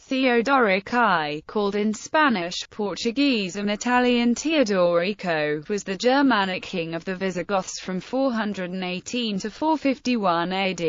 Theodoric I, called in Spanish, Portuguese and Italian Teodorico, was the Germanic king of the Visigoths from 418 to 451 AD.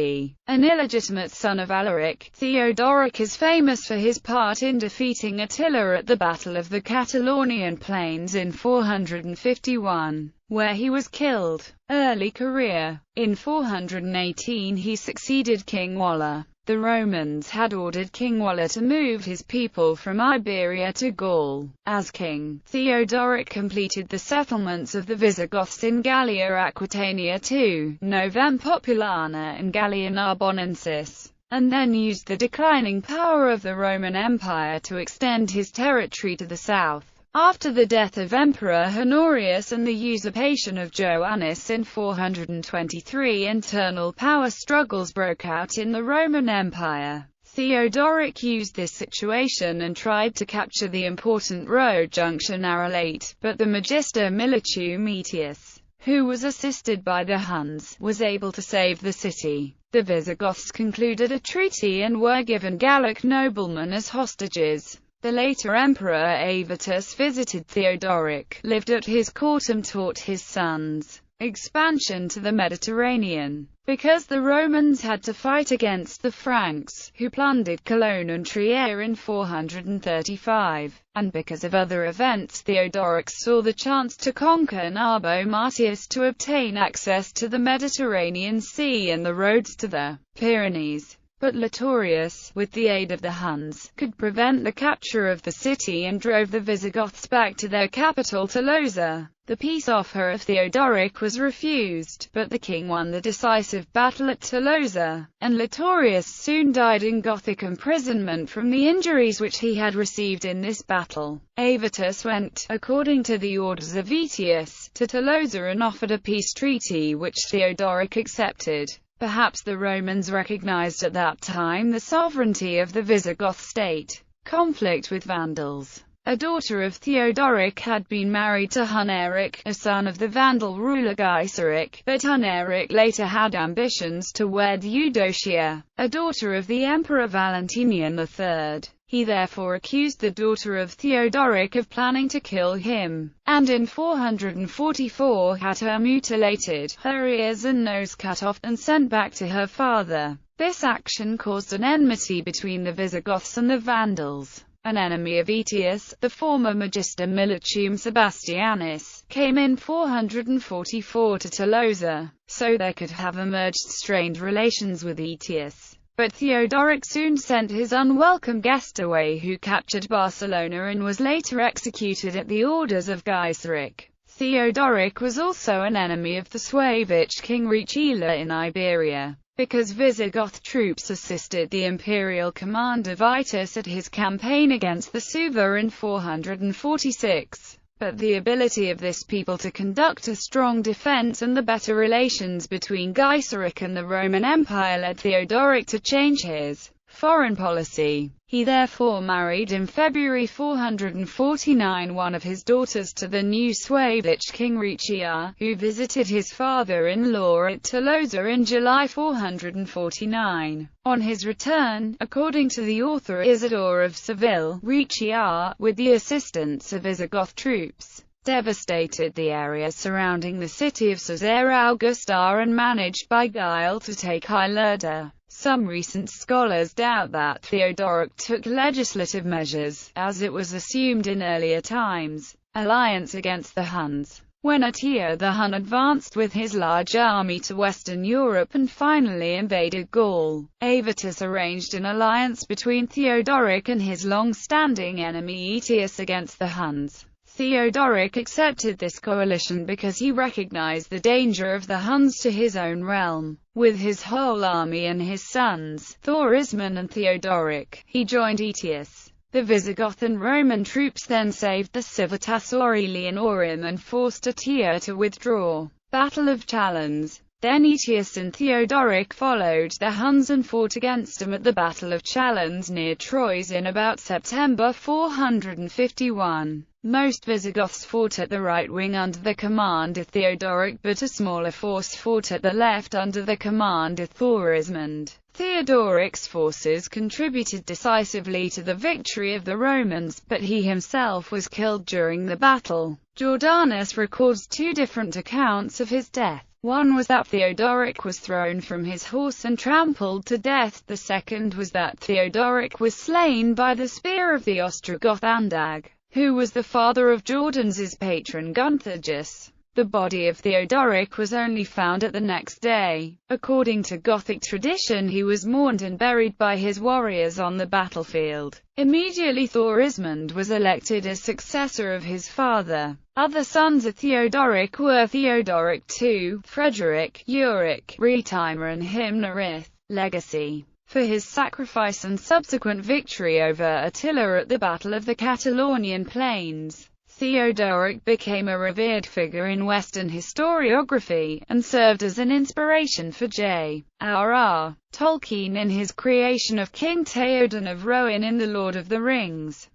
An illegitimate son of Alaric, Theodoric is famous for his part in defeating Attila at the Battle of the Catalonian Plains in 451, where he was killed. Early career. In 418 he succeeded King Walla. The Romans had ordered King Walla to move his people from Iberia to Gaul. As king, Theodoric completed the settlements of the Visigoths in Gallia Aquitania II, Novem Populana and Gallia Narbonensis, and then used the declining power of the Roman Empire to extend his territory to the south. After the death of Emperor Honorius and the usurpation of Joannes in 423, internal power struggles broke out in the Roman Empire. Theodoric used this situation and tried to capture the important road junction Arelate, but the Magister Militum Aetius, who was assisted by the Huns, was able to save the city. The Visigoths concluded a treaty and were given Gallic noblemen as hostages. The later Emperor Avitus visited Theodoric, lived at his court and taught his sons. Expansion to the Mediterranean. Because the Romans had to fight against the Franks, who plundered Cologne and Trier in 435, and because of other events, Theodoric saw the chance to conquer Narbo Martius to obtain access to the Mediterranean Sea and the roads to the Pyrenees. But Litorius, with the aid of the Huns, could prevent the capture of the city and drove the Visigoths back to their capital Tolosa. The peace offer of Theodoric was refused, but the king won the decisive battle at Tolosa, and Litorius soon died in Gothic imprisonment from the injuries which he had received in this battle. Avitus went, according to the orders of Aetius, to Tolosa and offered a peace treaty which Theodoric accepted. Perhaps the Romans recognized at that time the sovereignty of the Visigoth state. Conflict with Vandals. A daughter of Theodoric had been married to Huneric, a son of the Vandal ruler Gothic, but Huneric later had ambitions to wed Eudocia, a daughter of the Emperor Valentinian III. He therefore accused the daughter of Theodoric of planning to kill him, and in 444 had her mutilated, her ears and nose cut off, and sent back to her father. This action caused an enmity between the Visigoths and the Vandals. An enemy of Aetius, the former Magister Militum Sebastianus, came in 444 to Tolosa, so there could have emerged strained relations with Aetius. But Theodoric soon sent his unwelcome guest away, who captured Barcelona and was later executed at the orders of Gothic. Theodoric was also an enemy of the Suevic king Richila in Iberia, because Visigoth troops assisted the imperial commander Vitus at his campaign against the Sueva in 446. But the ability of this people to conduct a strong defense and the better relations between Gothic and the Roman Empire led Theodoric to change his foreign policy. He therefore married in February 449 one of his daughters to the new Suevic king Richia, who visited his father-in-law at Tolosa in July 449. On his return, according to the author Isidore of Seville, Richia, with the assistance of Visigoth troops, devastated the area surrounding the city of Caesarea Augusta and managed by guile to take Ilerda. Some recent scholars doubt that Theodoric took legislative measures, as it was assumed in earlier times. Alliance against the Huns. When Attila the Hun advanced with his large army to Western Europe and finally invaded Gaul, Avitus arranged an alliance between Theodoric and his long-standing enemy Aetius against the Huns. Theodoric accepted this coalition because he recognized the danger of the Huns to his own realm. With his whole army and his sons, Thorismund and Theodoric, he joined Aetius. The Visigoth and Roman troops then saved the Civitas Aurelianorum and forced Attila to withdraw. Battle of Chalons. Then Aetius and Theodoric followed the Huns and fought against them at the Battle of Chalons near Troyes in about September 451. Most Visigoths fought at the right wing under the command of Theodoric, but a smaller force fought at the left under the command of Thorismund. Theodoric's forces contributed decisively to the victory of the Romans, but he himself was killed during the battle. Jordanus records two different accounts of his death. One was that Theodoric was thrown from his horse and trampled to death. The second was that Theodoric was slain by the spear of the Ostrogoth Andag, who was the father of Jordanes' patron Guntheudas. The body of Theodoric was only found at the next day. According to Gothic tradition, he was mourned and buried by his warriors on the battlefield. Immediately Thorismund was elected as successor of his father. Other sons of Theodoric were Theodoric II, Frederick, Euric, Retimer and Himnerith. Legacy. For his sacrifice and subsequent victory over Attila at the Battle of the Catalonian Plains, Theodoric became a revered figure in Western historiography, and served as an inspiration for J.R.R. Tolkien in his creation of King Théoden of Rohan in The Lord of the Rings.